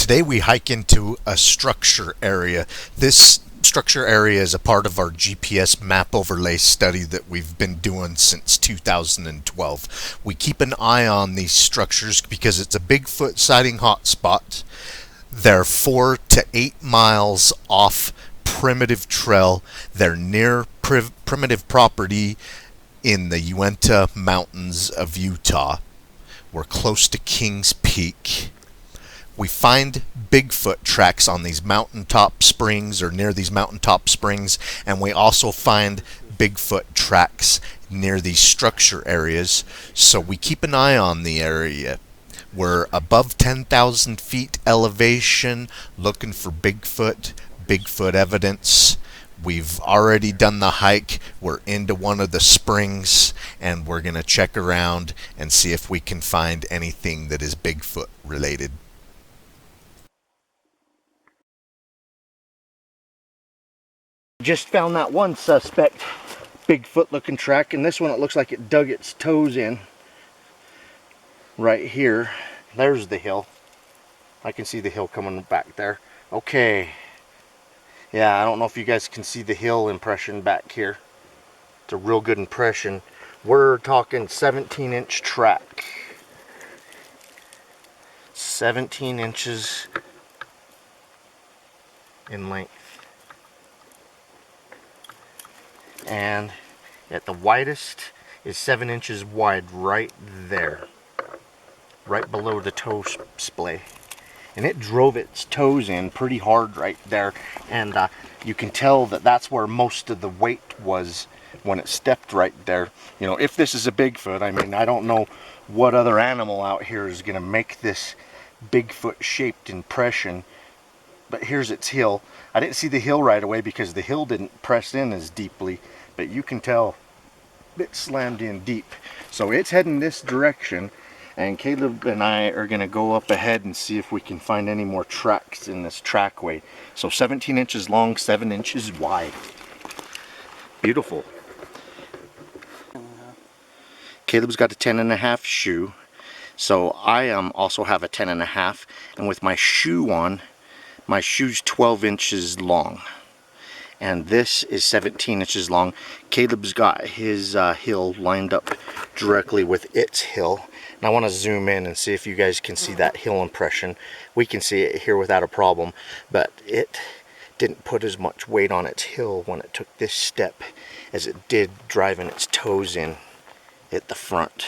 Today we hike into a structure area. This structure area is a part of our GPS map overlay study that we've been doing since 2012. We keep an eye on these structures because it's a Bigfoot sighting hotspot. They're 4 to 8 miles off primitive trail. They're near primitive property in the Uinta Mountains of Utah. We're close to Kings Peak. We find Bigfoot tracks on these mountaintop springs or near these mountaintop springs, and we also find Bigfoot tracks near these structure areas, so we keep an eye on the area. We're above 10,000 feet elevation looking for Bigfoot evidence. We've already done the hike. We're into one of the springs, and we're going to check around and see if we can find anything that is Bigfoot related. Just found that one suspect Bigfoot looking track, and this one it looks like it dug its toes in right here. There's the hill. I can see the hill coming back there. Okay, yeah, I don't know if you guys can see the hill impression back here. It's a real good impression. We're talking 17-inch track, 17 inches in length. And at the widest is 7 inches wide right there, right below the toe splay. And it drove its toes in pretty hard right there, and you can tell that that's where most of the weight was when it stepped right there. You know, if this is a Bigfoot, I mean, I don't know what other animal out here is going to make this Bigfoot shaped impression, but here's its heel. I didn't see the heel right away because the heel didn't press in as deeply, but you can tell it slammed in deep. So it's heading this direction, and Caleb and I are going to go up ahead and see if we can find any more tracks in this trackway. So 17 inches long, 7 inches wide. Beautiful. Caleb's got a 10.5 shoe, so I also have a 10.5, and with my shoe on, my shoe's 12 inches long, and this is 17 inches long. Caleb's got his heel lined up directly with its heel, and I want to zoom in and see if you guys can see that heel impression. We can see it here without a problem, but it didn't put as much weight on its heel when it took this step as it did driving its toes in at the front.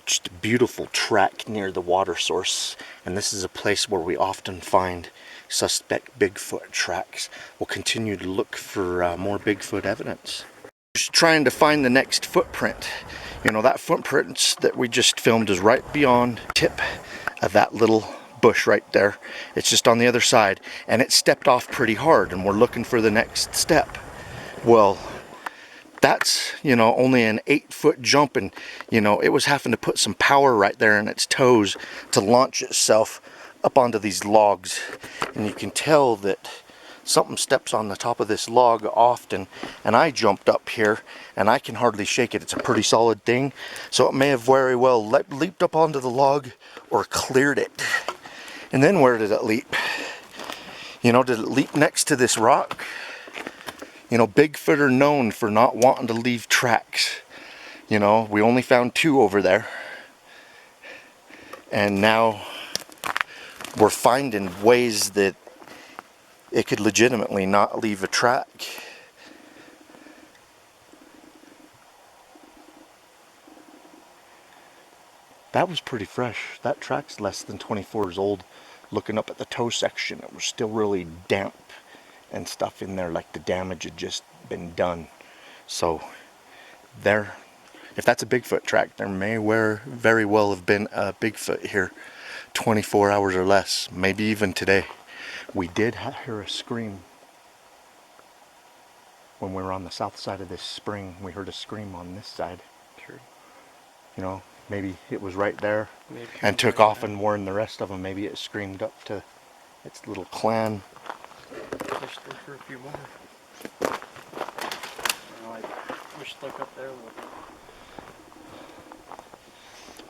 Just a beautiful track near the water source, and this is a place where we often find suspect Bigfoot tracks. We'll continue to look for more Bigfoot evidence. Just trying to find the next footprint. You know, that footprint that we just filmed is right beyond the tip of that little bush right there. It's just on the other side, and it stepped off pretty hard, and we're looking for the next step. Well, that's, you know, only an 8-foot jump, and, you know, it was having to put some power right there in its toes to launch itself up onto these logs. And you can tell that something steps on the top of this log often, and I jumped up here and I can hardly shake it. It's a pretty solid thing, so it may have very well leaped up onto the log or cleared it. And then where did it leap? You know, did it leap next to this rock? You know, Bigfoot are known for not wanting to leave tracks. You know, we only found 2 over there, and now we're finding ways that it could legitimately not leave a track. That was pretty fresh. That track's less than 24 years old. Looking up at the toe section, it was still really damp and stuff in there, like the damage had just been done. So there, if that's a Bigfoot track, there may very well have been a Bigfoot here 24 hours or less, maybe even today. We did hear a scream when we were on the south side of this spring. We heard a scream on this side. True. You know, maybe it was right there and took off and warned the rest of them. Maybe it screamed up to its little clan. Just look for a few more. I wish to look up there a little bit.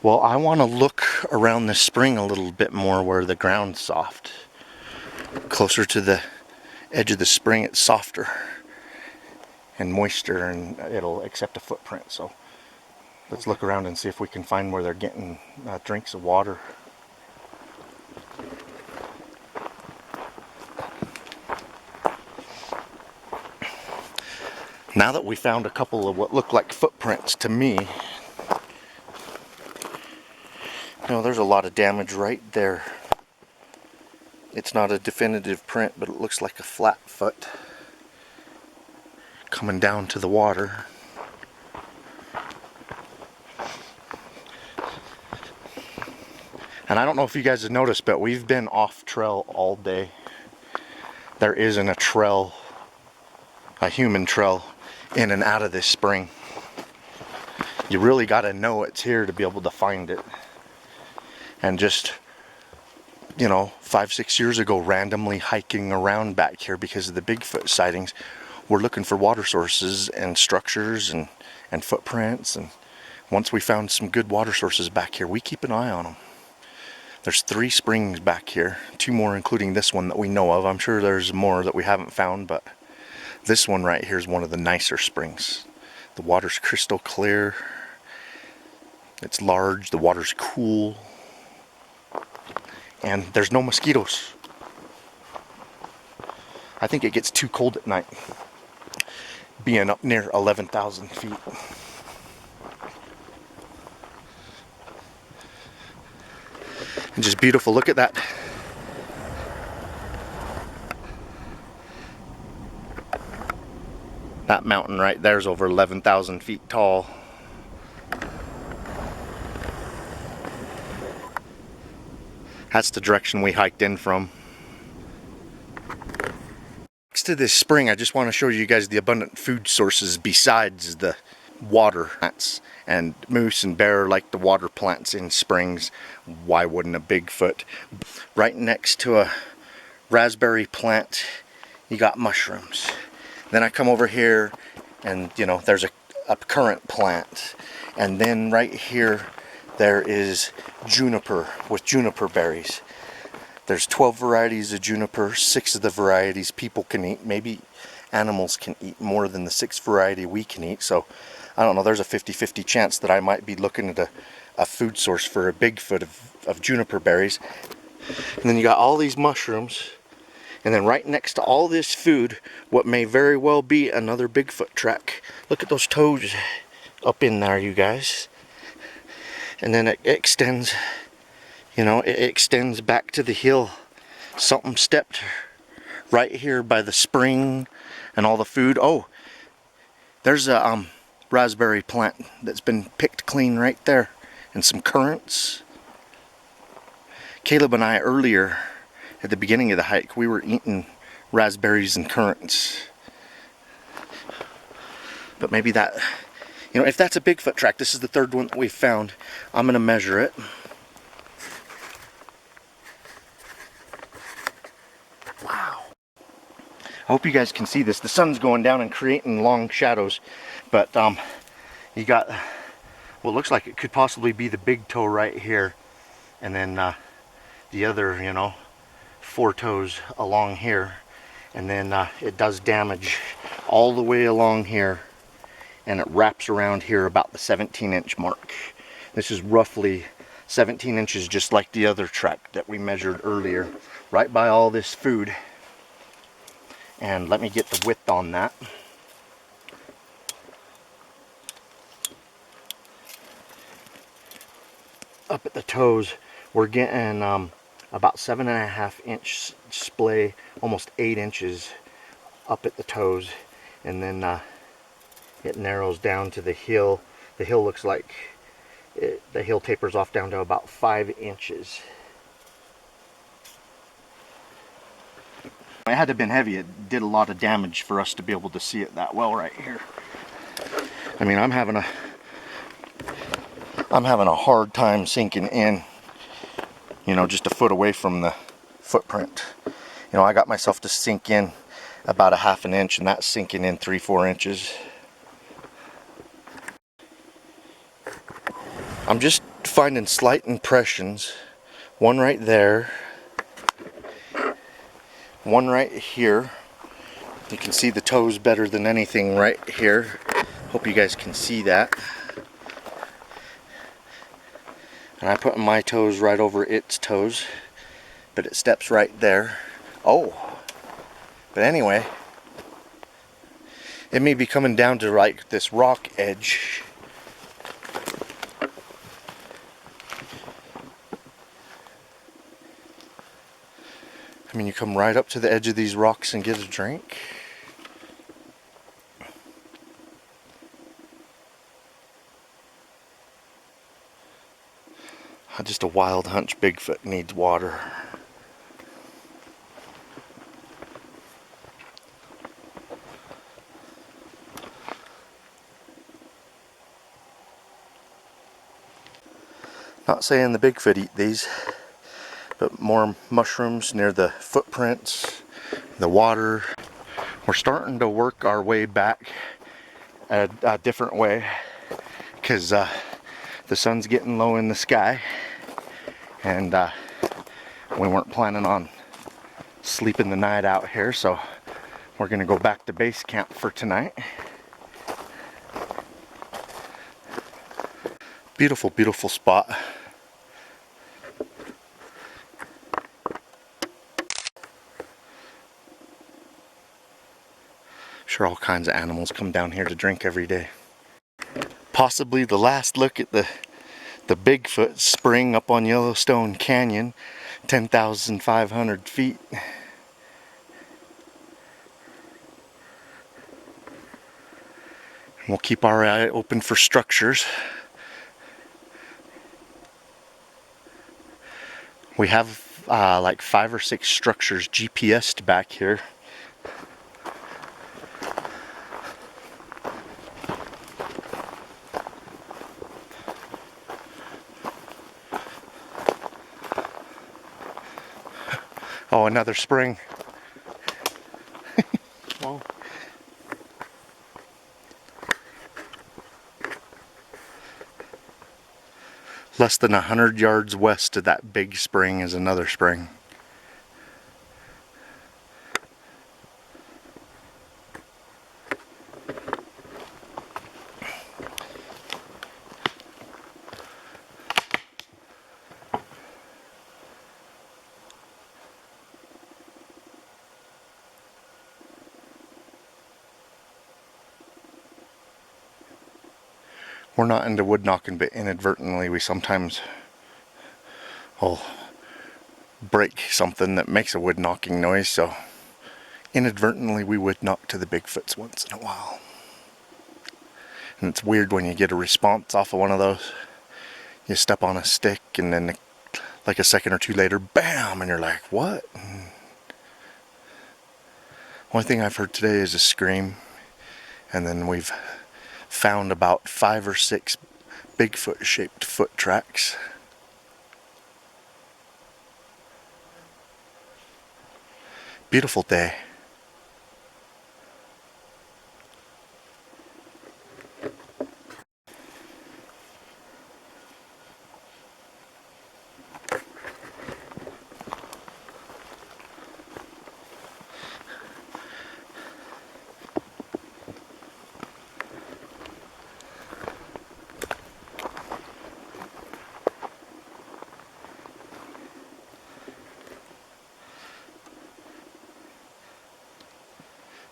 Well, I want to look around the spring a little bit more where the ground's soft. Closer to the edge of the spring, it's softer and moister, and it'll accept a footprint. So let's look around and see if we can find where they're getting drinks of water. Now that we found a couple of what look like footprints to me, you know, there's a lot of damage right there. It's not a definitive print, but it looks like a flat foot coming down to the water. And I don't know if you guys have noticed, but we've been off trail all day. There isn't a trail, a human trail, in and out of this spring. You really got to know it's here to be able to find it. And just, you know, 5-6 years ago, randomly hiking around back here because of the Bigfoot sightings, we're looking for water sources and structures and footprints. And once we found some good water sources back here, we keep an eye on them. There's 3 springs back here, 2 more including this one that we know of. I'm sure there's more that we haven't found, but this one right here is one of the nicer springs. The water's crystal clear. It's large, the water's cool, and there's no mosquitoes. I think it gets too cold at night, being up near 11,000 feet. And just beautiful, look at that. That mountain right there is over 11,000 feet tall. That's the direction we hiked in from. Next to this spring, I just want to show you guys the abundant food sources besides the water plants. And moose and bear like the water plants in springs. Why wouldn't a Bigfoot? Right next to a raspberry plant, you got mushrooms. Then I come over here and, you know, there's a currant plant. And then right here, there is juniper with juniper berries. There's 12 varieties of juniper, 6 of the varieties people can eat. Maybe animals can eat more than the 6th variety we can eat. So, I don't know, there's a 50-50 chance that I might be looking at a food source for a Bigfoot of juniper berries. And then you got all these mushrooms. And then right next to all this food, what may very well be another Bigfoot track. Look at those toes up in there, you guys. And then it extends, you know, it extends back to the hill. Something stepped right here by the spring and all the food. Oh, there's a raspberry plant that's been picked clean right there. And some currants. Caleb and I earlier, at the beginning of the hike, we were eating raspberries and currants. But maybe that, you know, if that's a Bigfoot track, this is the 3rd one that we've found. I'm going to measure it. Wow. I hope you guys can see this. The sun's going down and creating long shadows. But you got what looks like it could possibly be the big toe right here. And then the other, you know, 4 toes along here. And then it does damage all the way along here. And it wraps around here about the 17-inch mark. This is roughly 17 inches, just like the other track that we measured earlier, right by all this food. And let me get the width on that. Up at the toes, we're getting about 7.5-inch splay, almost 8 inches up at the toes. And then it narrows down to the heel. The heel looks like the heel tapers off down to about 5 inches. It had to have been heavy. It did a lot of damage for us to be able to see it that well right here. I mean, I'm having a hard time sinking in, you know, just a foot away from the footprint. You know, I got myself to sink in about 1/2 inch, and that's sinking in 3-4 inches. I'm just finding slight impressions. One right there. One right here. You can see the toes better than anything right here. Hope you guys can see that. And I put my toes right over its toes, but it steps right there. Oh, but anyway, it may be coming down to like this rock edge. I mean, you come right up to the edge of these rocks and get a drink. Just a wild hunch Bigfoot needs water. Not saying the Bigfoot eat these, but more mushrooms near the footprints, the water. We're starting to work our way back a different way because the sun's getting low in the sky, and we weren't planning on sleeping the night out here, so we're gonna go back to base camp for tonight. Beautiful, beautiful spot. Sure, all kinds of animals come down here to drink every day. Possibly the last look at the Bigfoot spring up on Yellowstone Canyon, 10,500 feet. We'll keep our eye open for structures. We have like 5 or 6 structures GPS'd back here. Oh, another spring. Wow. Less than 100 yards west of that big spring is another spring. We're not into wood knocking, but inadvertently we sometimes will break something that makes a wood knocking noise, so inadvertently we would knock to the Bigfoots once in a while. And it's weird when you get a response off of one of those. You step on a stick and then like a second or two later, bam, and you're like, what? Only thing I've heard today is a scream, and then we've found about 5 or 6 Bigfoot shaped foot tracks. Beautiful day.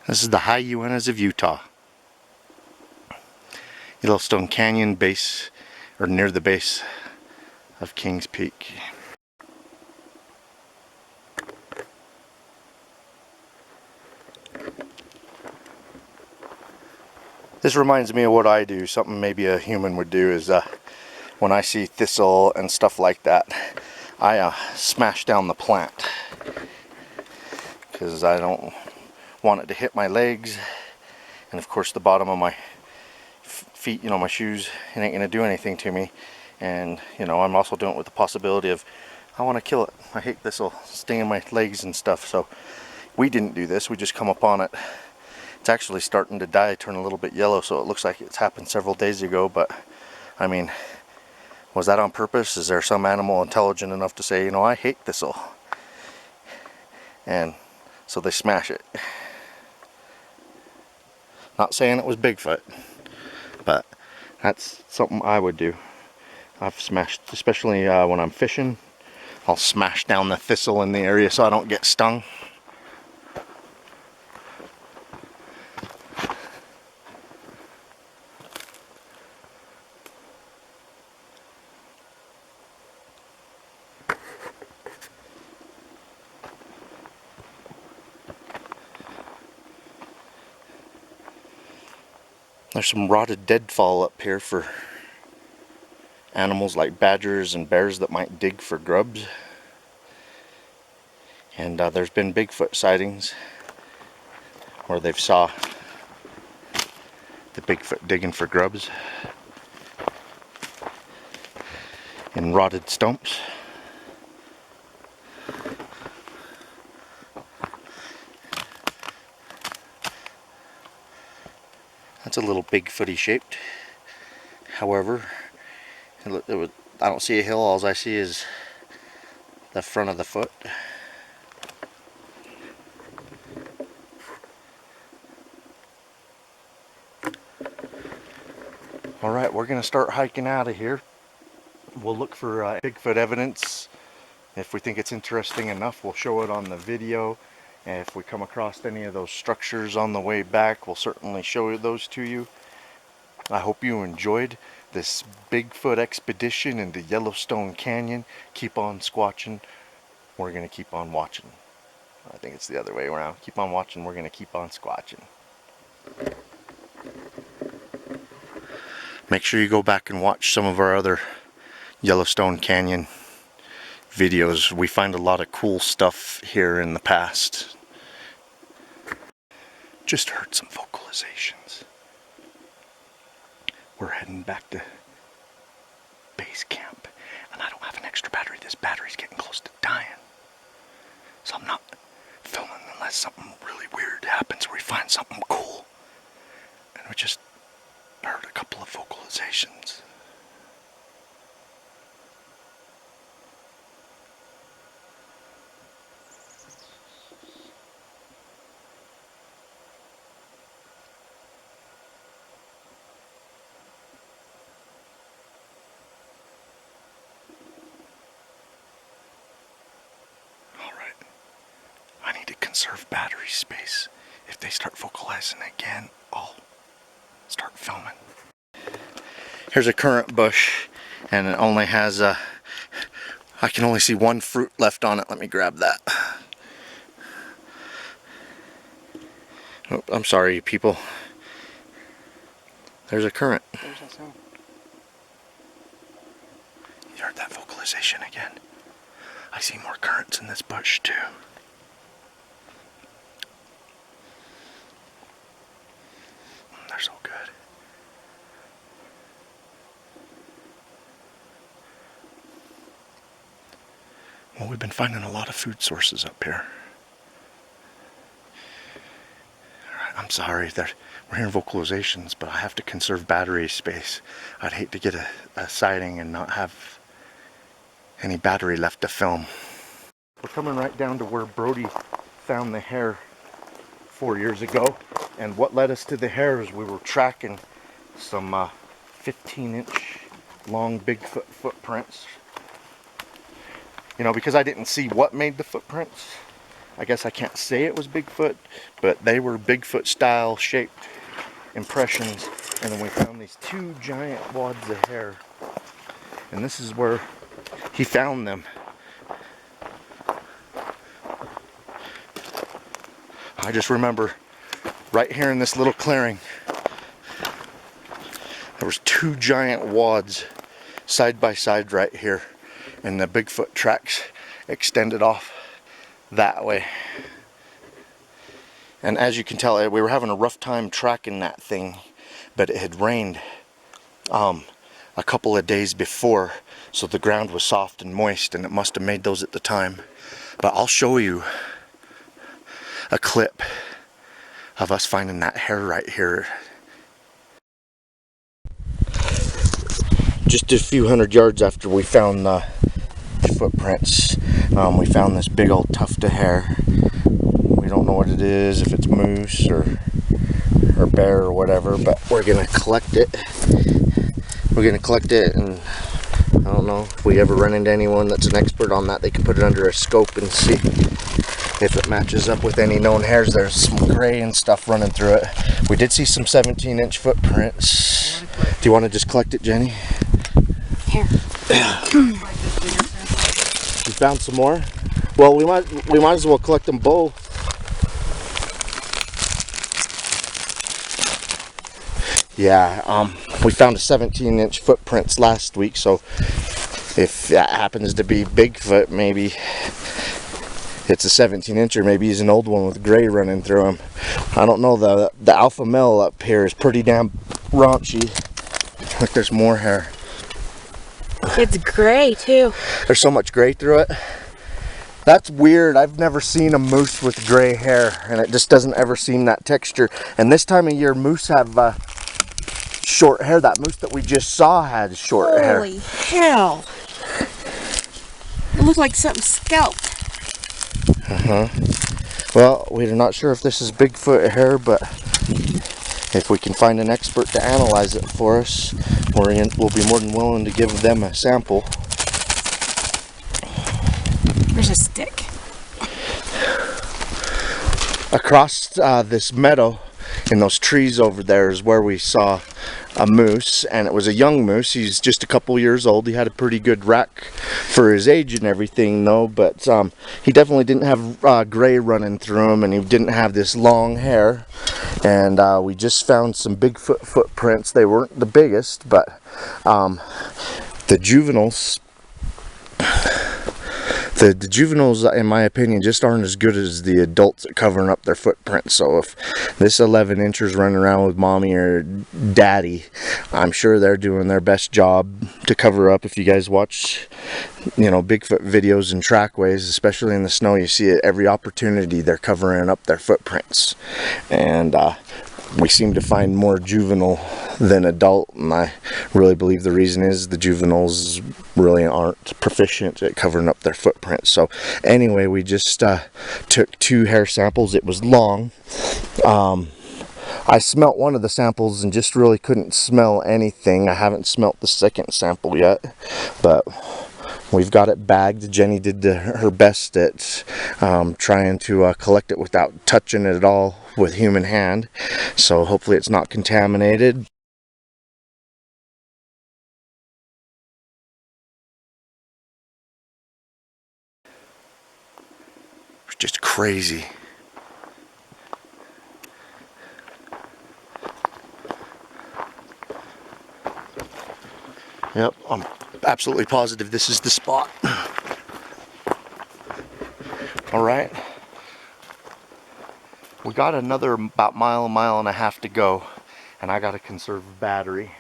This is the high Uintas of Utah. Yellowstone Canyon base, or near the base of Kings Peak. This reminds me of what I do. Something maybe a human would do is when I see thistle and stuff like that, I smash down the plant because I don't want it to hit my legs, and of course the bottom of my feet, you know, my shoes, it ain't gonna do anything to me. And you know, I'm also doing it with the possibility of I want to kill it. I hate this'll sting in my legs and stuff, so we didn't do this. We just come upon it. It's actually starting to die, turn a little bit yellow, so it looks like it's happened several days ago, but I mean, Was that on purpose? Is there some animal intelligent enough to say, you know, I hate thistle? And so they smash it. Not saying it was Bigfoot, but that's something I would do. I've smashed, especially when I'm fishing, I'll smash down the thistle in the area so I don't get stung. There's some rotted deadfall up here for animals like badgers and bears that might dig for grubs. And there's been Bigfoot sightings where they've saw the Bigfoot digging for grubs in rotted stumps. That's a little Bigfooty shaped. However, I don't see a hill. All I see is the front of the foot. Alright, we're going to start hiking out of here. We'll look for Bigfoot evidence. If we think it's interesting enough, we'll show it on the video. And if we come across any of those structures on the way back, we'll certainly show those to you. I hope you enjoyed this Bigfoot expedition into Yellowstone Canyon. Keep on squatching. We're going to keep on watching. I think it's the other way around. Keep on watching. We're going to keep on squatching. Make sure you go back and watch some of our other Yellowstone Canyon videos. We find a lot of cool stuff here in the past. Just heard some vocalizations. We're heading back to base camp, and I don't have an extra battery. This battery's getting close to dying. So I'm not filming unless something really weird happens or we find something cool. And we just heard a couple of vocalizations. I need to conserve battery space. If they start vocalizing again, I'll start filming. Here's a currant bush, and it only has I can only see one fruit left on it. Let me grab that. Oh, I'm sorry, people. There's a currant. There's that sound. You heard that vocalization again? I see more currants in this bush too. They're so good. Well, we've been finding a lot of food sources up here. Alright, I'm sorry that we're hearing vocalizations, but I have to conserve battery space. I'd hate to get a sighting and not have any battery left to film. We're coming right down to where Brody found the hare 4 years ago, and what led us to the hare is we were tracking some 15-inch long Bigfoot footprints. You know, because I didn't see what made the footprints, I guess I can't say it was Bigfoot, but they were Bigfoot style shaped impressions. And then we found these two giant wads of hair, and this is where he found them. I just remember right here in this little clearing, there was two giant wads side by side right here, and the Bigfoot tracks extended off that way. And as you can tell, we were having a rough time tracking that thing, but it had rained a couple of days before, so the ground was soft and moist, and it must have made those at the time. But I'll show you a clip of us finding that hare right here. just a few hundred yards after we found the footprints, we found this big old tuft of hair. We don't know what it is, if it's moose or bear or whatever, but we're gonna collect it. We're gonna collect it, and I don't know if we ever run into anyone that's an expert on that. They can put it under a scope and see if it matches up with any known hairs. There's some gray and stuff running through it. We did see some 17-inch footprints. Do you want to just collect it, Jenny? Here. You found some more? Well, we might as well collect them both. Yeah, we found a 17-inch footprints last week, so if that happens to be Bigfoot, maybe it's a 17-incher. Maybe he's an old one with gray running through him. I don't know. The alpha male up here is pretty damn raunchy. Look, there's more hair. It's gray too. There's so much gray through it. That's weird. I've never seen a moose with gray hair, and it just doesn't ever seem that texture. And this time of year, moose have short hair. That moose that we just saw had short hair. Holy hell. It looked like something scalped. Well, we're not sure if this is Bigfoot hair, but if we can find an expert to analyze it for us, we'll be more than willing to give them a sample. There's a stick. Across this meadow in those trees over there is where we saw a moose, and it was a young moose. He's just a couple years old. He had a pretty good rack for his age and everything though, but he definitely didn't have gray running through him, and he didn't have this long hair. And we just found some Bigfoot footprints. They weren't the biggest, but the juveniles The juveniles, in my opinion, just aren't as good as the adults at covering up their footprints. So if this 11-incher's running around with mommy or daddy, I'm sure they're doing their best job to cover up. If you guys watch, Bigfoot videos and trackways, especially in the snow, you see it every opportunity. They're covering up their footprints. And we seem to find more juvenile than adult, and I really believe the reason is the juveniles really aren't proficient at covering up their footprints. So anyway, we just took 2 hair samples. It was long. I smelt one of the samples and just really couldn't smell anything. I haven't smelt the second sample yet, but we've got it bagged. Jenny did her best at trying to collect it without touching it at all with human hand, so hopefully it's not contaminated. It's just crazy. Yep, I'm absolutely positive this is the spot. All right. We got another about mile and a half to go, and I got to conserve battery.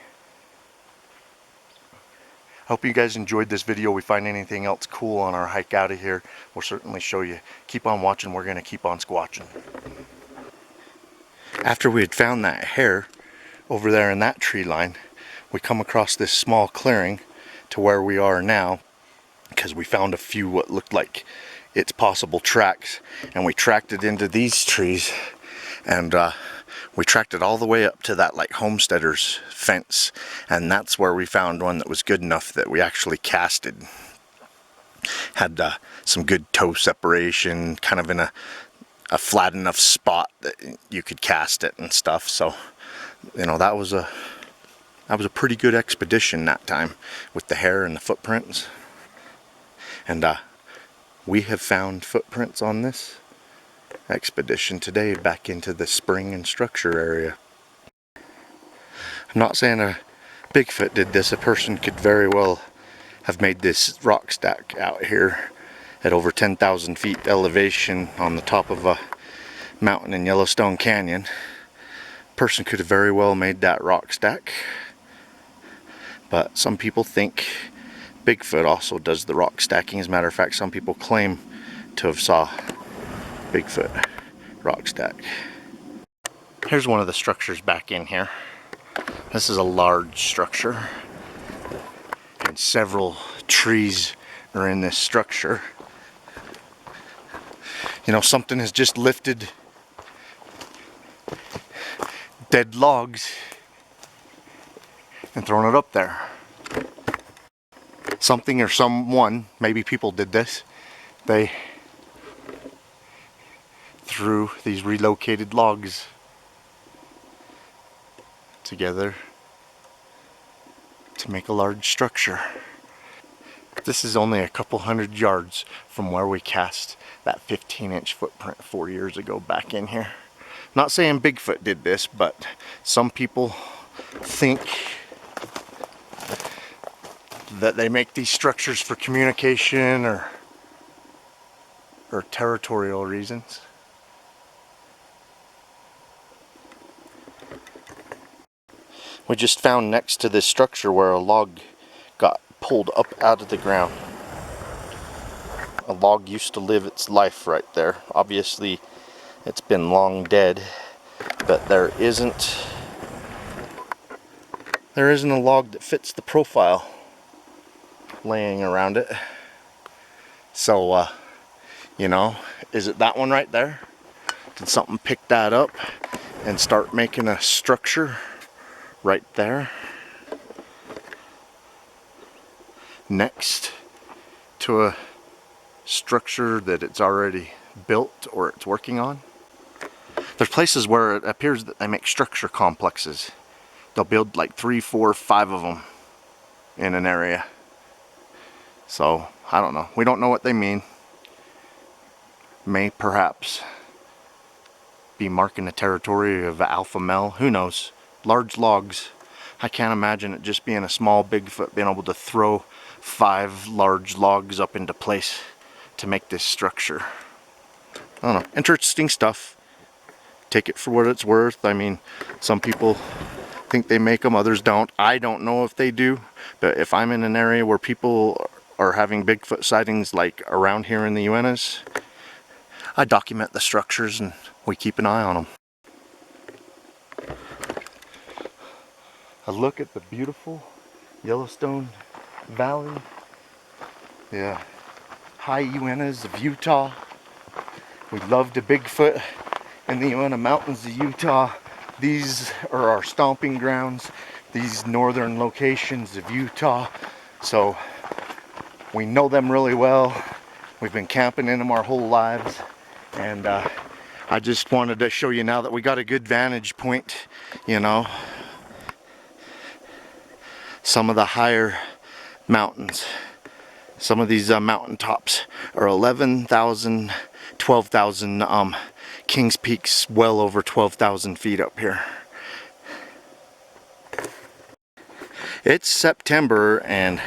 Hope you guys enjoyed this video. We find anything else cool on our hike out of here, we'll certainly show you. Keep on watching. We're going to keep on squatching. After we had found that hair over there in that tree line, we come across this small clearing to where we are now, because we found a few what looked like its possible tracks, and we tracked it into these trees, and we tracked it all the way up to that like homesteader's fence, and that's where we found one that was good enough that we actually casted. Had some good toe separation, kind of in a flat enough spot that you could cast it and stuff. So that was a pretty good expedition that time with the hair and the footprints. And we have found footprints on this expedition today back into the spring and structure area. I'm not saying a Bigfoot did this. A person could very well have made this rock stack out here at over 10,000 feet elevation on the top of a mountain in Yellowstone Canyon. A person could have very well made that rock stack. But some people think Bigfoot also does the rock stacking. As a matter of fact, some people claim to have saw Bigfoot rock stack. Here's one of the structures back in here. This is a large structure. and several trees are in this structure. You know, something has just lifted dead logs and thrown it up there. Something or someone, maybe people did this, they threw these relocated logs together to make a large structure. This is only a couple hundred yards from where we cast that 15-inch footprint 4 years ago back in here. Not saying Bigfoot did this, but some people think that they make these structures for communication or territorial reasons. We just found next to this structure where a log got pulled up out of the ground. A log used to live its life right there. Obviously, it's been long dead, but there isn't a log that fits the profile laying around it. So, you know, is it that one right there? Did something pick that up and start making a structure right there next to a structure that it's already built or it's working on? There's places where it appears that they make structure complexes. They'll build like 3, 4, 5 of them in an area. So, I don't know. We don't know what they mean. May perhaps be marking the territory of alpha male. Who knows? Large logs. I can't imagine it just being a small Bigfoot being able to throw 5 large logs up into place to make this structure. I don't know. Interesting stuff. Take it for what it's worth. I mean, some people think they make them, others don't. I don't know if they do, but if I'm in an area where people are having Bigfoot sightings like around here in the Uintas, I document the structures and we keep an eye on them. A look at the beautiful Yellowstone Valley, the high Uintas of Utah. We love the Bigfoot in the Uinta Mountains of Utah. These are our stomping grounds, these northern locations of Utah. So we know them really well. We've been camping in them our whole lives. And I just wanted to show you now that we got a good vantage point, you know. Some of the higher mountains, some of these mountain tops are 11,000, 12,000. Kings Peak's well over 12,000 feet up here. It's September, and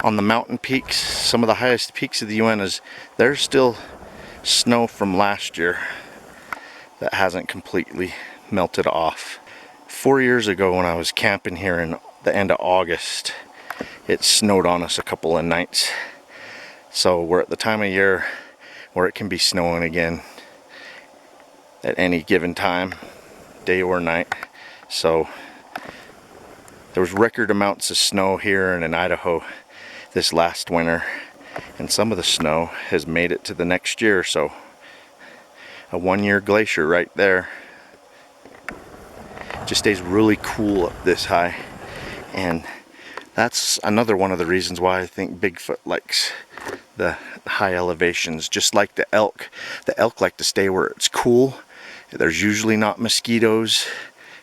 on the mountain peaks, some of the highest peaks of the Uintas, there's still snow from last year that hasn't completely melted off. 4 years ago when I was camping here in the end of August, it snowed on us a couple of nights. So we're at the time of year where it can be snowing again at any given time, day or night. So there was record amounts of snow here and in Idaho this last winter, and some of the snow has made it to the next year. So a 1-year glacier right there. Just stays really cool up this high, and that's another one of the reasons why I think Bigfoot likes the high elevations. Just like the elk like to stay where it's cool. There's usually not mosquitoes,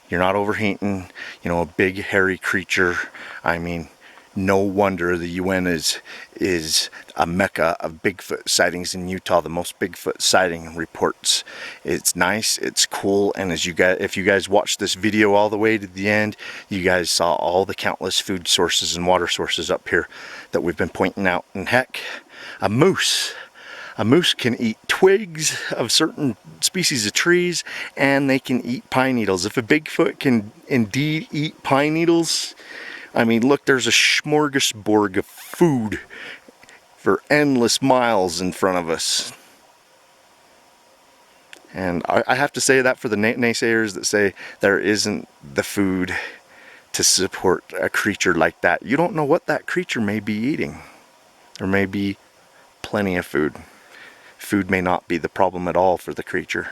you're not overheating, you know, a big hairy creature. I mean, no wonder the Uintas is a mecca of Bigfoot sightings in Utah. The most Bigfoot sighting reports. It's nice, it's cool, and as if you guys watched this video all the way to the end, you guys saw all the countless food sources and water sources up here that we've been pointing out. And heck, a moose can eat twigs of certain species of trees, and they can eat pine needles. If a Bigfoot can indeed eat pine needles, I mean, look, there's a smorgasbord of food for endless miles in front of us. And I have to say that for the naysayers that say there isn't the food to support a creature like that. You don't know what that creature may be eating. There may be plenty of food. Food may not be the problem at all for the creature.